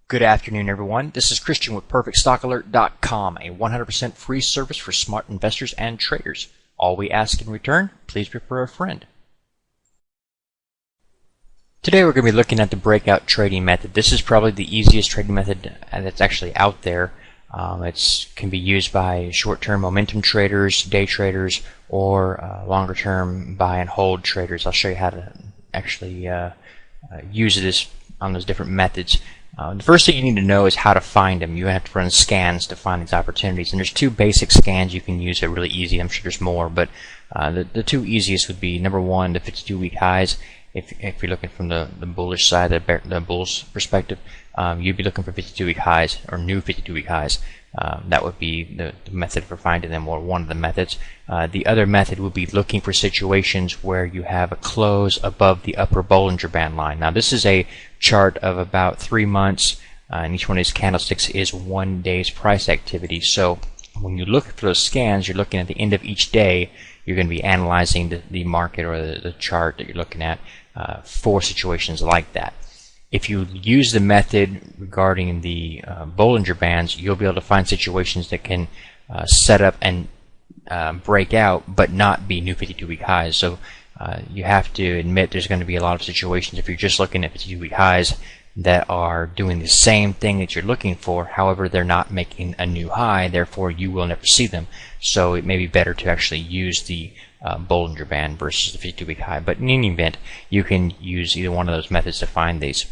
Good afternoon, everyone. This is Christian with PerfectStockAlert.com, a 100% free service for smart investors and traders. All we ask in return, please refer a friend. Today we're going to be looking at the breakout trading method. This is probably the easiest trading method that's actually out there. It can be used by short-term momentum traders, day traders, or longer-term buy and hold traders. I'll show you how to actually use this on those different methods. The first thing you need to know is how to find them. You have to run scans to find these opportunities. And there's two basic scans you can use that are really easy. I'm sure there's more, but the two easiest would be number one, the 52-week highs. If you're looking from the bullish side, the bull's perspective, you'd be looking for 52-week highs or new 52-week highs. That would be the method for finding them, or one of the methods. The other method would be looking for situations where you have a close above the upper Bollinger Band line. Now this is a chart of about 3 months, and each one of these candlesticks is 1 day's price activity. So when you look for those scans, you're looking at the end of each day. You're going to be analyzing the market or the chart that you're looking at for situations like that. If you use the method regarding the Bollinger Bands, you'll be able to find situations that can set up and break out but not be new 52-week highs. So you have to admit there's going to be a lot of situations if you're just looking at 52-week highs that are doing the same thing that you're looking for. However, they're not making a new high, therefore you will never see them. So it may be better to actually use the Bollinger Band versus the 52-week high. But in any event, you can use either one of those methods to find these.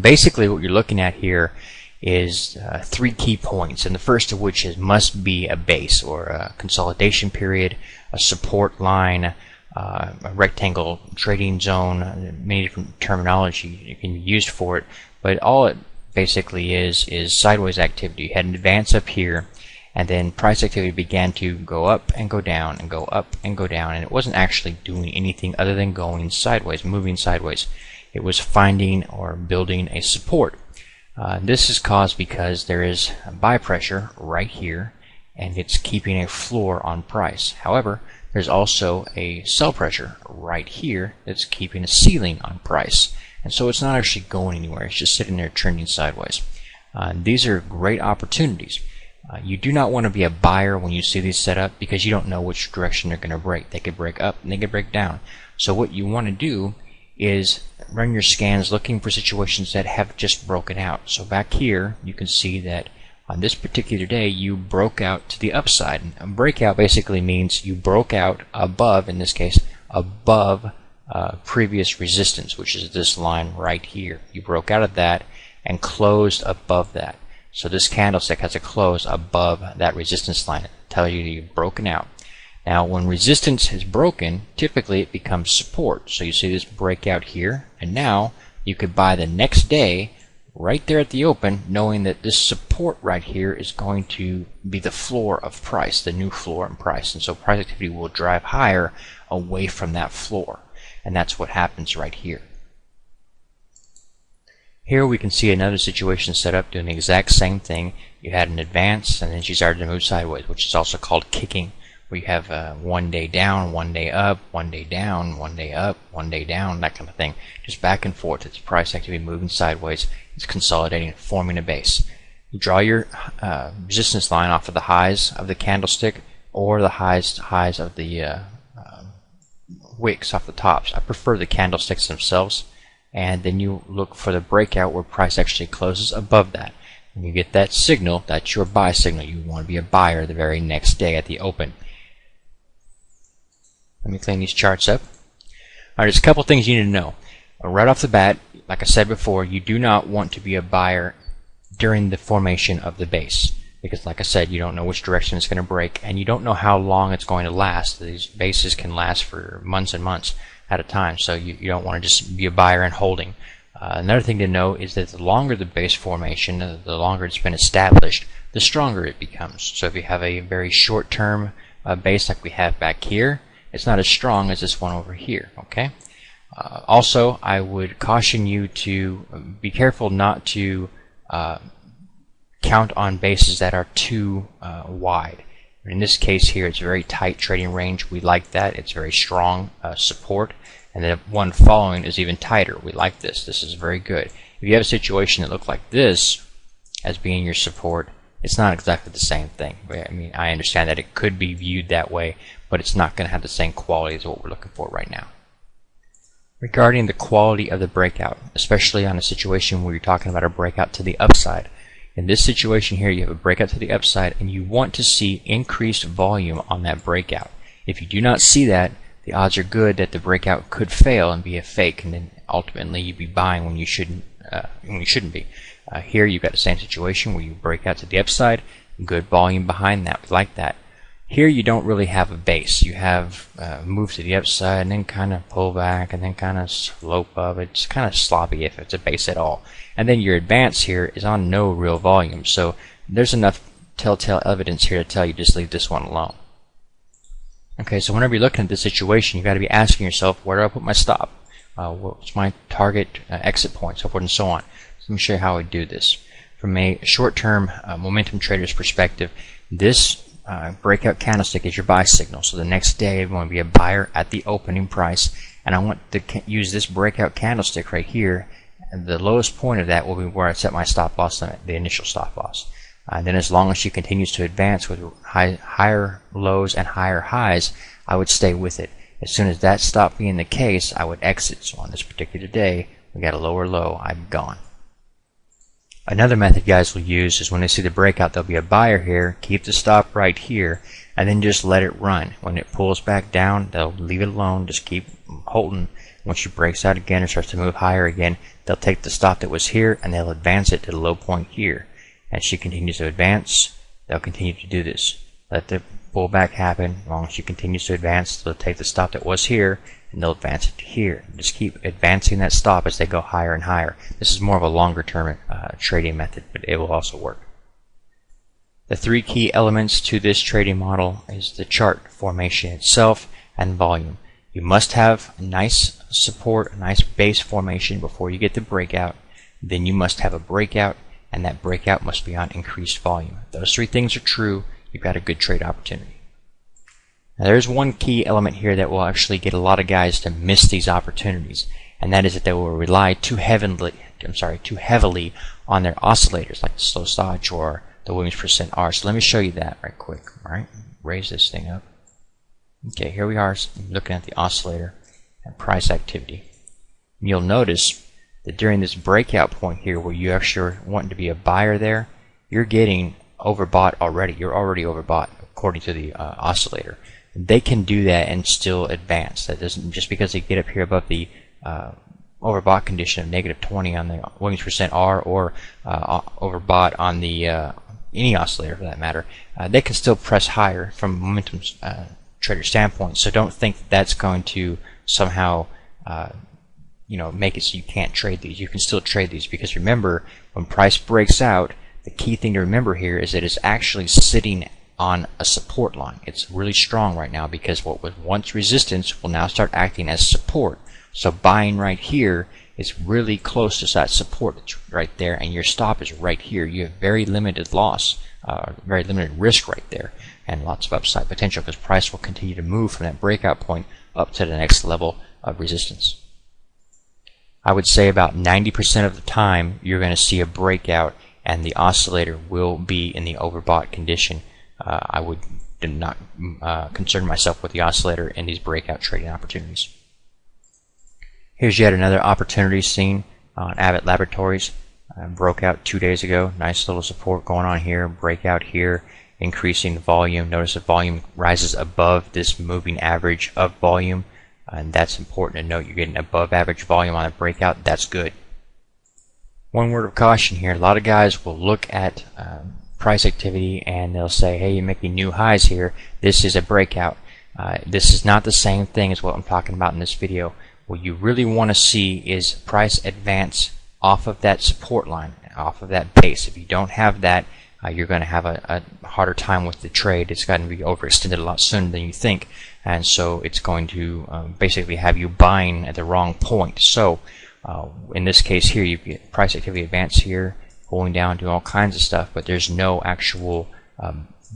Basically what you're looking at here is 3 key points, and the first of which must be a base or a consolidation period, a support line, a rectangle trading zone. Many different terminology can be used for it, but all it basically is sideways activity. You had an advance up here, and then price activity began to go up and go down and go up and go down, and it wasn't actually doing anything other than going sideways, moving sideways. It was finding or building a support. This is caused because there is a buy pressure right here, and it's keeping a floor on price. However, there's also a sell pressure right here that's keeping a ceiling on price. And so it's not actually going anywhere. It's just sitting there trending sideways. These are great opportunities. You do not want to be a buyer when you see these set up, because you don't know which direction they're going to break. They could break up and they could break down. So what you want to do is run your scans looking for situations that have just broken out. So back here you can see that on this particular day you broke out to the upside. And a breakout basically means you broke out above, in this case, above previous resistance, which is this line right here. You broke out of that and closed above that. So this candlestick has a close above that resistance line. It tells you you've broken out. Now when resistance is broken, typically it becomes support. So you see this breakout here, and now you could buy the next day right there at the open, knowing that this support right here is going to be the floor of price, the new floor in price. And so price activity will drive higher away from that floor. And that's what happens right here. Here we can see another situation set up doing the exact same thing. You had an advance, and then she started to move sideways, which is also called kicking, where you have 1 day down, 1 day up, 1 day down, 1 day up, 1 day down, that kind of thing. Just back and forth. It's price activity moving sideways. It's consolidating, forming a base. You draw your resistance line off of the highs of the candlestick or the highs of the wicks off the tops. I prefer the candlesticks themselves. And then you look for the breakout where price actually closes above that. When you get that signal, that's your buy signal. You want to be a buyer the very next day at the open. Let me clean these charts up. Alright, there's a couple things you need to know. Right off the bat, like I said before, you do not want to be a buyer during the formation of the base. Because like I said, you don't know which direction it's going to break, and you don't know how long it's going to last. These bases can last for months and months at a time, so you don't want to just be a buyer and holding. Another thing to know is that the longer the base formation, the longer it's been established, the stronger it becomes. So if you have a very short-term base like we have back here, it's not as strong as this one over here. Okay. Also, I would caution you to be careful not to count on bases that are too wide. In this case here, it's very tight trading range. We like that. It's very strong support. And the one following is even tighter. We like this. This is very good. If you have a situation that looked like this as being your support, it's not exactly the same thing. I mean, I understand that it could be viewed that way, but it's not going to have the same quality as what we're looking for right now. Regarding the quality of the breakout, especially on a situation where you're talking about a breakout to the upside, in this situation here you have a breakout to the upside and you want to see increased volume on that breakout. If you do not see that, the odds are good that the breakout could fail and be a fake, and then ultimately you'd be buying when you shouldn't be. Here you've got the same situation where you break out to the upside, good volume behind that. We like that. Here you don't really have a base. You have move to the upside and then kind of pull back and then kind of slope up. It's kind of sloppy if it's a base at all. And then your advance here is on no real volume. So there's enough telltale evidence here to tell you just leave this one alone. Okay, so whenever you're looking at this situation, you've got to be asking yourself, where do I put my stop? What's my target exit point, so forth and so on. So let me show you how I do this. From a short-term momentum trader's perspective, this breakout candlestick is your buy signal. So the next day I'm going to be a buyer at the opening price, and I want to use this breakout candlestick right here, and the lowest point of that will be where I set my stop loss limit, the initial stop loss. And then as long as she continues to advance with higher lows and higher highs, I would stay with it. As soon as that stopped being the case, I would exit. So on this particular day, we got a lower low, I'm gone. Another method guys will use is when they see the breakout, there'll be a buyer here, keep the stop right here, and then just let it run. When it pulls back down, they'll leave it alone, just keep holding. Once she breaks out again and starts to move higher again, they'll take the stop that was here and they'll advance it to the low point here. As she continues to advance, they'll continue to do this. Let the pullback happen. As long as she continues to advance, they'll take the stop that was here and they'll advance it to here. Just keep advancing that stop as they go higher and higher. This is more of a longer term trading method, but it will also work. The three key elements to this trading model is the chart formation itself and volume. You must have a nice support, a nice base formation before you get the breakout. Then you must have a breakout, and that breakout must be on increased volume. If those three things are true, you've got a good trade opportunity. Now there's one key element here that will actually get a lot of guys to miss these opportunities, and that is that they will rely too heavily on their oscillators like the slow Stodge or the Williams percent R. So let me show you that right quick. All right, raise this thing up. Okay, here we are looking at the oscillator and price activity. And you'll notice that during this breakout point here where you actually want to be a buyer there, you're getting overbought already. You're already overbought according to the oscillator. They can do that and still advance. That doesn't, just because they get up here above the overbought condition of -20 on the Williams percent R or overbought on the any oscillator for that matter, they can still press higher from a momentum trader standpoint. So don't think that that's going to somehow make it so you can't trade these. You can still trade these, because remember, when price breaks out, the key thing to remember here is that it's actually sitting on a support line. It's really strong right now because what was once resistance will now start acting as support. So buying right here is really close to that support. It's right there, and your stop is right here. You have very limited loss, very limited risk right there, and lots of upside potential because price will continue to move from that breakout point up to the next level of resistance. I would say about 90% of the time you're going to see a breakout and the oscillator will be in the overbought condition. I would not concern myself with the oscillator in these breakout trading opportunities. Here's yet another opportunity seen on Abbott Laboratories. Broke out 2 days ago. Nice little support going on here. Breakout here, increasing the volume. Notice the volume rises above this moving average of volume, and that's important to note. You're getting above average volume on a breakout. That's good. One word of caution here. A lot of guys will look at price activity and they'll say, hey, you're making new highs here. This is a breakout. This is not the same thing as what I'm talking about in this video. What you really want to see is price advance off of that support line, off of that base. If you don't have that, you're going to have a harder time with the trade. It's going to be overextended a lot sooner than you think, and so it's going to basically have you buying at the wrong point. So in this case here, you get price activity advance here, pulling down, doing all kinds of stuff, but there's no actual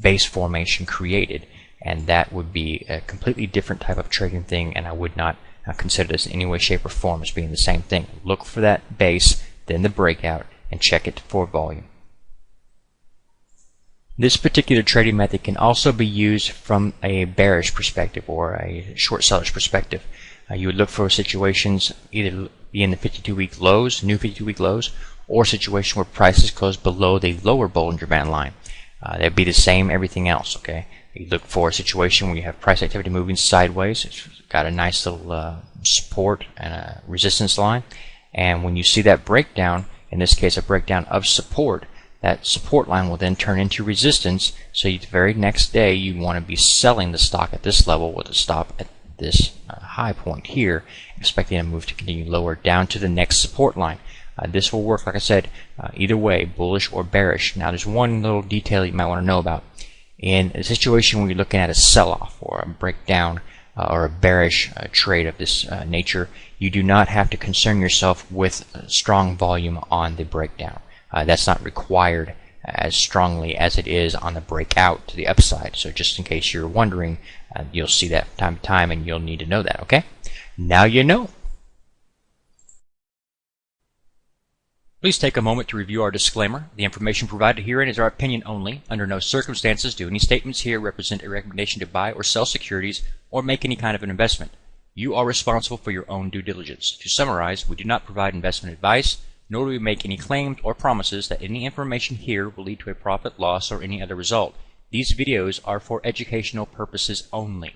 base formation created, and that would be a completely different type of trading thing, and I would not consider this in any way, shape, or form as being the same thing. Look for that base, then the breakout, and check it for volume. This particular trading method can also be used from a bearish perspective or a short seller's perspective. You would look for situations either be in the 52-week lows, new 52-week lows, or situation where prices close below the lower Bollinger Band line. That'd be the same everything else. Okay, you look for a situation where you have price activity moving sideways. It's got a nice little support and a resistance line, and when you see that breakdown, in this case a breakdown of support, that support line will then turn into resistance. So the very next day you want to be selling the stock at this level with a stop at this high point here, expecting a move to continue lower down to the next support line. This will work, like I said, either way, bullish or bearish. Now there's one little detail you might want to know about. In a situation where you're looking at a sell-off or a breakdown or a bearish trade of this nature, you do not have to concern yourself with strong volume on the breakdown. That's not required as strongly as it is on the breakout to the upside. So just in case you're wondering, you'll see that from time to time and you'll need to know that, okay? Now you know. Please take a moment to review our disclaimer. The information provided herein is our opinion only. Under no circumstances do any statements here represent a recommendation to buy or sell securities or make any kind of an investment. You are responsible for your own due diligence. To summarize, we do not provide investment advice, nor do we make any claims or promises that any information here will lead to a profit, loss, or any other result. These videos are for educational purposes only.